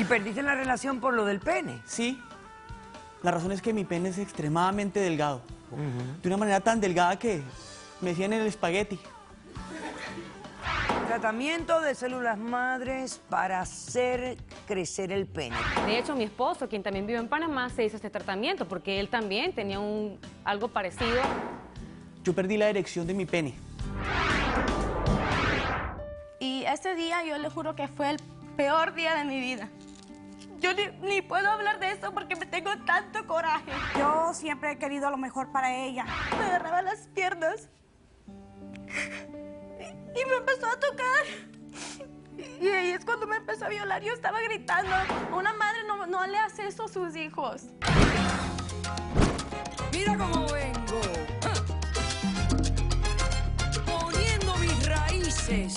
¿Y perdiste la relación por lo del pene? Sí. La razón es que mi pene es extremadamente delgado. De una manera tan delgada que me decían el espagueti. Tratamiento de células madres para hacer crecer el pene. De hecho, mi esposo, quien también vive en Panamá, se hizo este tratamiento porque él también tenía algo parecido. Yo perdí la erección de mi pene. Y ese día yo le juro que fue el peor día de mi vida. Yo ni puedo hablar de eso porque me tengo tanto coraje. Yo siempre he querido lo mejor para ella. Me agarraba las piernas y me empezó a tocar. Y ahí es cuando me empezó a violar. Yo estaba gritando. Una madre no le hace eso a sus hijos. Mira cómo vengo. Poniendo mis raíces.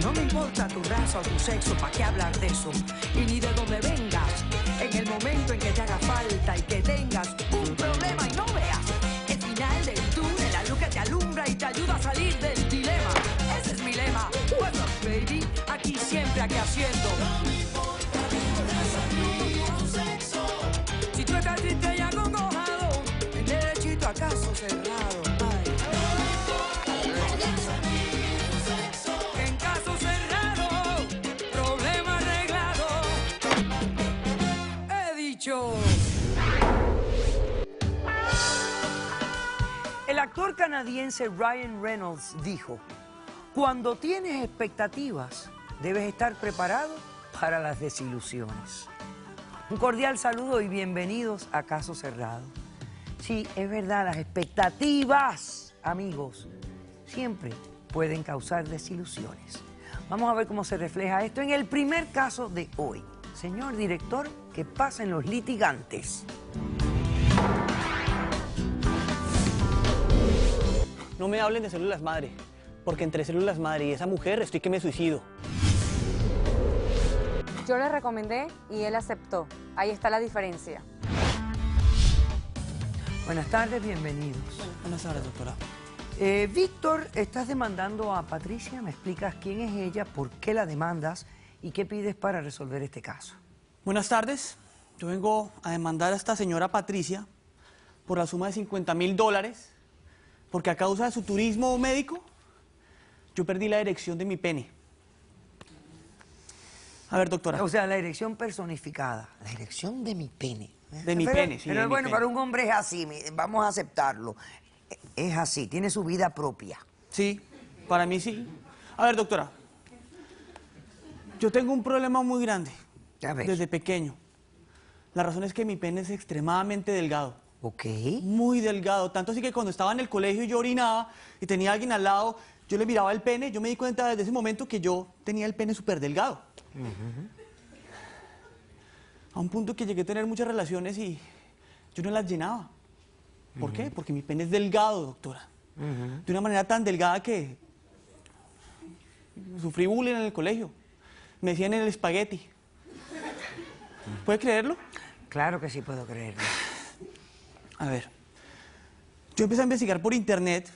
No me importa tu raza o tu sexo, ¿para qué hablar de eso? Y ni de dónde vengas. En el momento en que te haga falta y que tengas un problema y no veas el final del túnel, la luz que te alumbra y te ayuda a salir del dilema. Ese es mi lema. What's up, baby? Aquí siempre, aquí haciendo. No me importa tu raza ni tu sexo. Si tú estás triste y acongojado, el derechito acaso cerrado. El actor canadiense Ryan Reynolds dijo: cuando tienes expectativas, debes estar preparado para las desilusiones. Un cordial saludo y bienvenidos a Caso Cerrado. Sí, es verdad, las expectativas, amigos, siempre pueden causar desilusiones. Vamos a ver cómo se refleja esto en el primer caso de hoy. Señor director, ¿qué pasa en los litigantes? No me hablen de células madre, porque entre células madre y esa mujer estoy que me suicido. Yo le recomendé y él aceptó. Ahí está la diferencia. Buenas tardes, bienvenidos. Buenas tardes, doctora. Víctor, estás demandando a Patricia. ¿Me explicas quién es ella, por qué la demandas y qué pides para resolver este caso? Buenas tardes. Yo vengo a demandar a esta señora Patricia por la suma de $50.000, porque a causa de su turismo médico, yo perdí la erección de mi pene. A ver, doctora. O sea, la erección personificada. La erección de mi pene. De mi pene, sí. Pero bueno, para un hombre es así, vamos a aceptarlo. Es así, tiene su vida propia. Sí, para mí sí. A ver, doctora. Yo tengo un problema muy grande. A ver. Desde pequeño. La razón es que mi pene es extremadamente delgado. Ok. Muy delgado. Tanto así que cuando estaba en el colegio y yo orinaba y tenía a alguien al lado, yo le miraba el pene, yo me di cuenta desde ese momento que yo tenía el pene súper delgado. A un punto que llegué a tener muchas relaciones y yo no las llenaba. ¿Por qué? Porque mi pene es delgado, doctora. De una manera tan delgada que sufrí bullying en el colegio. Me decían el espagueti. ¿Puede creerlo? Claro que sí puedo creerlo. A ver, yo empecé a investigar por internet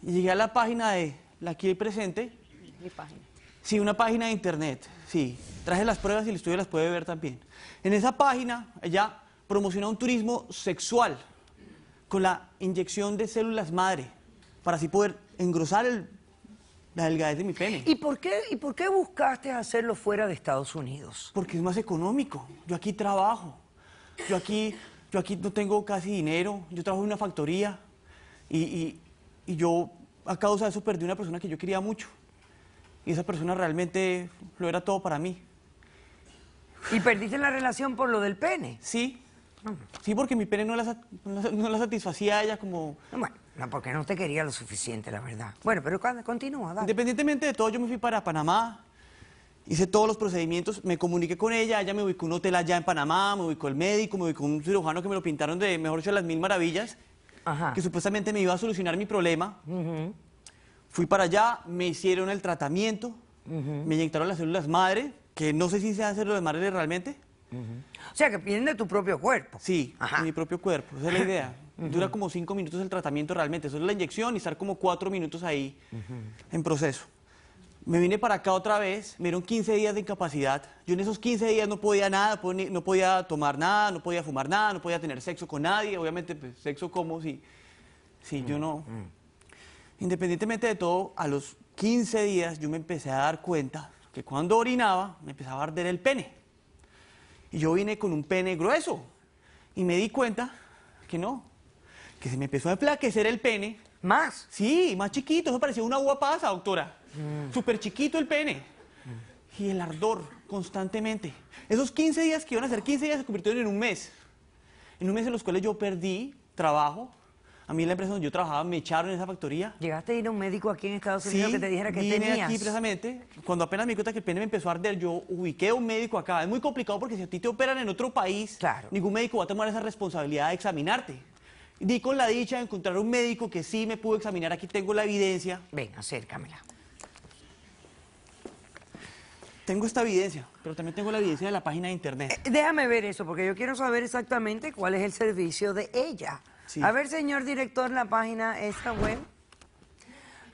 y llegué a la página de la aquí presente. Mi página. Sí, una página de internet, sí. Traje las pruebas y el estudio las puede ver también. En esa página, ella promociona un turismo sexual con la inyección de células madre para así poder engrosar la delgadez de mi pene. ¿Y por qué buscaste hacerlo fuera de Estados Unidos? Porque es más económico. Yo aquí trabajo. Yo aquí no tengo casi dinero. Yo trabajo en una factoría. Y yo, a causa de eso, perdí una persona que yo quería mucho. Y esa persona realmente lo era todo para mí. ¿Y perdiste la relación por lo del pene? Sí. Sí, porque mi pene no la satisfacía a ella como... Bueno, no, porque no te quería lo suficiente, la verdad. Bueno, pero continúa, dale. Independientemente de todo, yo me fui para Panamá, hice todos los procedimientos, me comuniqué con ella, ella me ubicó un hotel allá en Panamá, me ubicó el médico, me ubicó un cirujano que me lo pintaron de, mejor dicho, las 1000 maravillas, Ajá. que supuestamente me iba a solucionar mi problema. Fui para allá, me hicieron el tratamiento, me inyectaron las células madre, que no sé si sean células madre realmente. O sea, que vienen de tu propio cuerpo. Sí, Ajá. de mi propio cuerpo, esa es la idea. Dura como 5 minutos el tratamiento realmente, eso es la inyección y estar como 4 minutos ahí en proceso. Me vine para acá otra vez, me dieron 15 días de incapacidad. Yo en esos 15 días no podía nada, no podía tomar nada, no podía fumar nada, no podía tener sexo con nadie. Obviamente, pues, sexo como si yo no... Independientemente de todo, a los 15 días yo me empecé a dar cuenta que cuando orinaba me empezaba a arder el pene. Y yo vine con un pene grueso. Y me di cuenta que no, que se me empezó a enflaquecer el pene. ¿Más? Sí, más chiquito, eso parecía una uva pasa, doctora. Súper chiquito el pene. Y el ardor, constantemente. Esos 15 días que iban a ser 15 días se convirtieron en un mes. En un mes en los cuales yo perdí trabajo. A mí en la empresa donde yo trabajaba me echaron en esa factoría. ¿Llegaste a ir a un médico aquí en Estados Unidos que te dijera que vine tenías? aquí precisamente. Cuando apenas me di cuenta que el pene me empezó a arder, yo ubiqué a un médico acá. Es muy complicado porque si a ti te operan en otro país, claro, ningún médico va a tomar esa responsabilidad de examinarte. Di con la dicha de encontrar un médico que sí me pudo examinar. Aquí tengo la evidencia. Ven, acércamela. Tengo esta evidencia, pero también tengo la evidencia de la página de internet. Déjame ver eso, porque yo quiero saber exactamente cuál es el servicio de ella. Sí. A ver, señor director, la página esta web.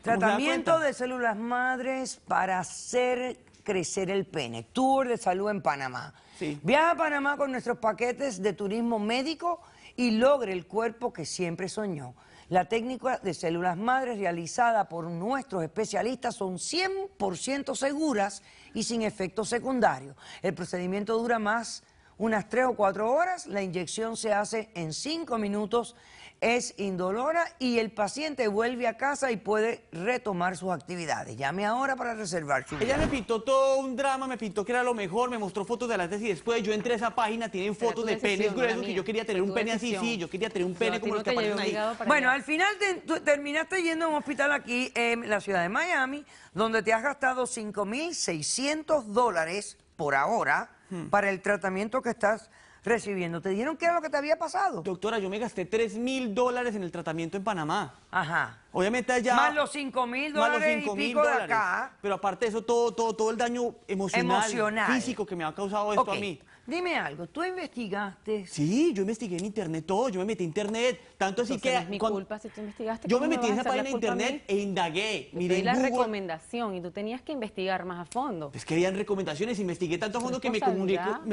Tratamiento de células madres para hacer crecer el pene. Tour de salud en Panamá. Sí. Viaja a Panamá con nuestros paquetes de turismo médico y logre el cuerpo que siempre soñó. La técnica de células madres realizada por nuestros especialistas son 100% seguras y sin efectos secundarios. El procedimiento dura más unas 3 o 4 horas, la inyección se hace en 5 minutos, es indolora y el paciente vuelve a casa y puede retomar sus actividades. Llame ahora para reservar su Ella viaje. me pintó todo un drama, me pintó que era lo mejor, me mostró fotos de la antes y después. Yo entré a esa página, tienen fotos de penes gruesos, que yo quería tener un pene así, sí, yo quería tener un pene como los que aparecen ahí. Bueno, al final tú terminaste yendo a un hospital aquí en la ciudad de Miami, donde te has gastado $5,600 por ahora para el tratamiento que estás recibiendo. ¿Te dijeron qué era lo que te había pasado? Doctora, yo me gasté $3,000 en el tratamiento en Panamá. Ajá. Obviamente allá... Más los $5,000 y pico de acá. Pero aparte de eso, todo el daño emocional, físico que me ha causado esto a mí. Dime algo, ¿tú investigaste? Sí, yo investigué en internet todo, yo me metí en internet, tanto así Entonces, que... no es mi culpa si tú investigaste. Yo me ¿cómo metí en vas esa a echar página de la culpa a mí? internet e indagué, Yo miré pedí en la Google. recomendación y tú tenías que investigar más a fondo. Es que habían recomendaciones, investigué tanto a fondo que me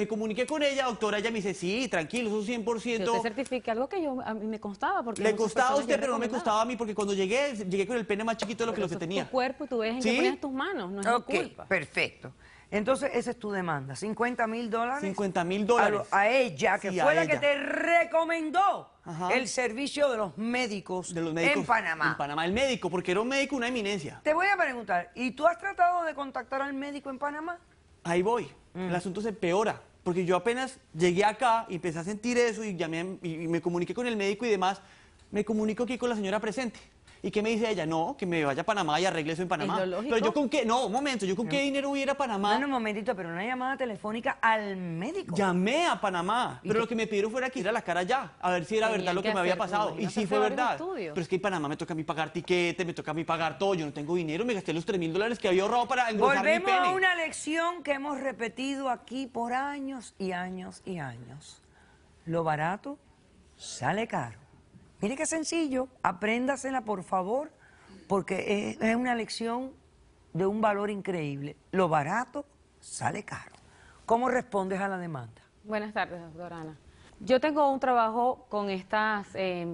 comuniqué con ella, doctora. Ella me dice, sí, tranquilo, eso es 100%. Yo te certifiqué algo que a mí me constaba. Porque Le muchas costaba a personas usted, ya pero no me recomendaban. costaba a mí, porque cuando llegué con el pene más chiquito de lo que Pero lo que eso es tenía. tu cuerpo y tú ves en ¿Sí? qué pones tus manos, no es mi culpa. Perfecto. Entonces, esa es tu demanda, $50,000. $50,000. A ella, que Sí, fue a la que ella. te recomendó Ajá. el servicio de los médicos en Panamá. En Panamá, el médico, porque era un médico, una eminencia. Te voy a preguntar, ¿y tú has tratado de contactar al médico en Panamá? Ahí voy. El asunto se empeora. Porque yo apenas llegué acá y empecé a sentir eso y llamé y me comuniqué con el médico y demás. Me comunico aquí con la señora presente. ¿Y qué me dice ella? No, que me vaya a Panamá y arregle eso en Panamá. ¿Es lo lógico? Pero yo con qué, no, un momento, yo con qué dinero voy a ir a Panamá. Bueno, un momentito, pero una llamada telefónica al médico. Llamé a Panamá, pero lo que me pidieron fuera que ir a la cara ya, a ver si era Tenían verdad lo que que me había hacer, pasado. me Y imagino sí que fue hacer varios verdad. estudios. Pero es que en Panamá me toca a mí pagar tiquete, me toca a mí pagar todo, yo no tengo dinero, me gasté los $3,000 que había ahorrado para engrosar mi Volvemos pene. a una lección que hemos repetido aquí por años y años y años. Lo barato sale caro. Mire qué sencillo, apréndasela por favor, porque es una lección de un valor increíble. Lo barato sale caro. ¿Cómo respondes a la demanda? Buenas tardes, doctora Ana. Yo tengo un trabajo con estos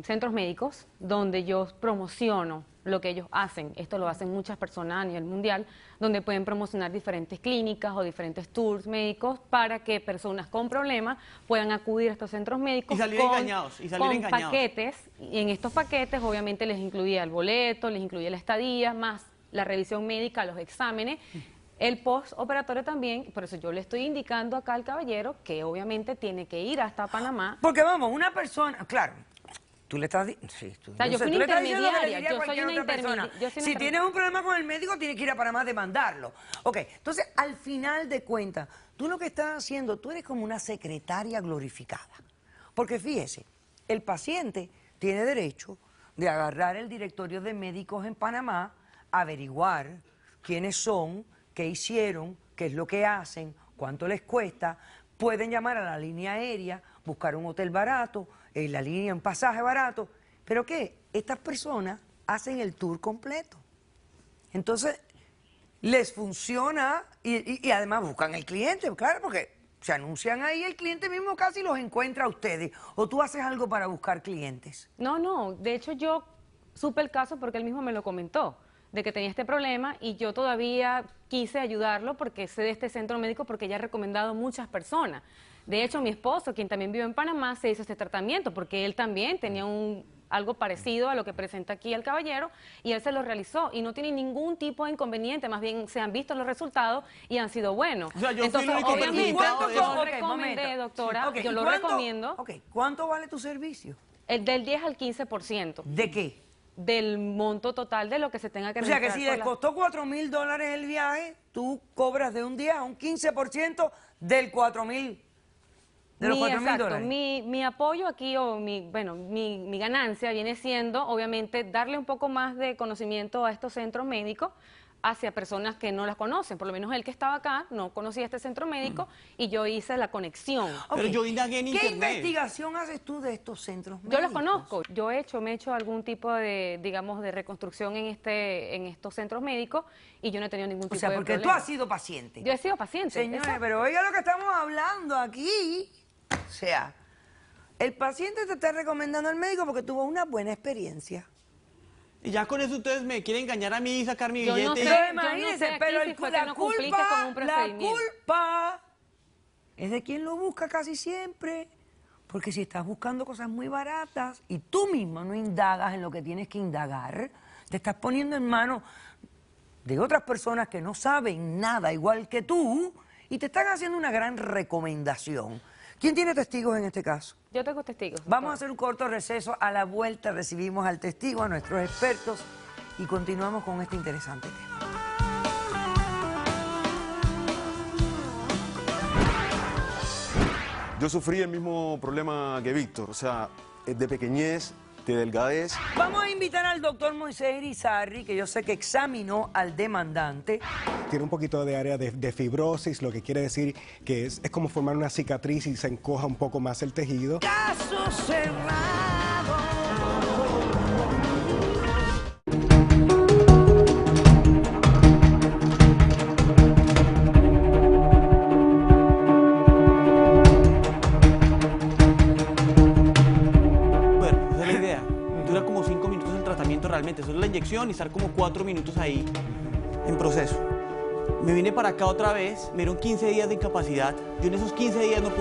centros médicos donde yo promociono lo que ellos hacen. Esto lo hacen muchas personas a nivel mundial, donde pueden promocionar diferentes clínicas o diferentes tours médicos para que personas con problemas puedan acudir a estos centros médicos Y salir engañados, con paquetes. Y en estos paquetes obviamente les incluía el boleto, les incluía la estadía, más la revisión médica, los exámenes. El postoperatorio también, por eso yo le estoy indicando acá al caballero que obviamente tiene que ir hasta Panamá. Porque vamos, una persona, claro, tú le estás diciendo, sí, O sea, yo fui una intermediaria, yo soy una intermediaria. Si tienes un problema con el médico, tienes que ir a Panamá a demandarlo. Ok, entonces, al final de cuentas, tú lo que estás haciendo, tú eres como una secretaria glorificada. Porque fíjese, el paciente tiene derecho de agarrar el directorio de médicos en Panamá, averiguar quiénes son, qué hicieron, qué es lo que hacen, cuánto les cuesta, pueden llamar a la línea aérea, buscar un hotel barato, en la línea un pasaje barato, pero ¿qué? Estas personas hacen el tour completo. Entonces, les funciona y además buscan el cliente, claro, porque se anuncian ahí, el cliente mismo casi los encuentra a ustedes. ¿O tú haces algo para buscar clientes? No, de hecho yo supe el caso porque él mismo me lo comentó, de que tenía este problema y yo todavía quise ayudarlo porque sé de este centro médico porque ya he recomendado a muchas personas. De hecho, mi esposo, quien también vive en Panamá, se hizo este tratamiento porque él también tenía algo parecido a lo que presenta aquí el caballero y él se lo realizó y no tiene ningún tipo de inconveniente, más bien se han visto los resultados y han sido buenos. O sea, yo Entonces, fui el único obviamente, perjudicado de yo eso. lo recomendé, doctora, Ok, yo ¿y lo cuánto- recomiendo, Ok, ¿cuánto vale tu servicio? el del 10 al 15% ¿De qué? del monto total de lo que se tenga que O sea que registrar si por les la- costó $4,000 el viaje, tú cobras de un día a un 15% del 4,000. De los exacto, $4,000. mi apoyo aquí, o mi ganancia viene siendo, obviamente, darle un poco más de conocimiento a estos centros médicos hacia personas que no las conocen. Por lo menos él que estaba acá no conocía este centro médico y yo hice la conexión. Pero Ok, yo indagué en ¿qué internet. investigación haces tú de estos centros médicos? Yo los conozco, me he hecho algún tipo de, digamos, de reconstrucción en estos centros médicos y yo no he tenido ningún O tipo sea, de porque tú problema. has sido paciente. Yo he sido paciente. Señores, exacto. pero oiga lo que estamos hablando aquí. O sea, el paciente te está recomendando al médico porque tuvo una buena experiencia. Y ya con eso ustedes me quieren engañar a mí y sacar mi Yo no billete. sé. Pero yo no imagínense, sé aquí pero si fue que la no cumpliste con un la procedimiento. culpa es de quien lo busca casi siempre. Porque si estás buscando cosas muy baratas y tú mismo no indagas en lo que tienes que indagar, te estás poniendo en manos de otras personas que no saben nada igual que tú y te están haciendo una gran recomendación. ¿Quién tiene testigos en este caso? Yo tengo testigos. Vamos a doctora. hacer un corto receso. A la vuelta recibimos al testigo, a nuestros expertos y continuamos con este interesante tema. Yo sufrí el mismo problema que Víctor, o sea, de pequeñez, de delgadez. Vamos a invitar al doctor Moisés Irizarry, que yo sé que examinó al demandante. Tiene un poquito de área de fibrosis, lo que quiere decir que es como formar una cicatriz y se encoja un poco más el tejido. Caso cerrado. Bueno, esa es la idea. Dura como 5 minutos el tratamiento realmente. Solo la inyección y estar como 4 minutos ahí en proceso. Me vine para acá otra vez, me dieron 15 días de incapacidad. Yo en esos 15 días no pude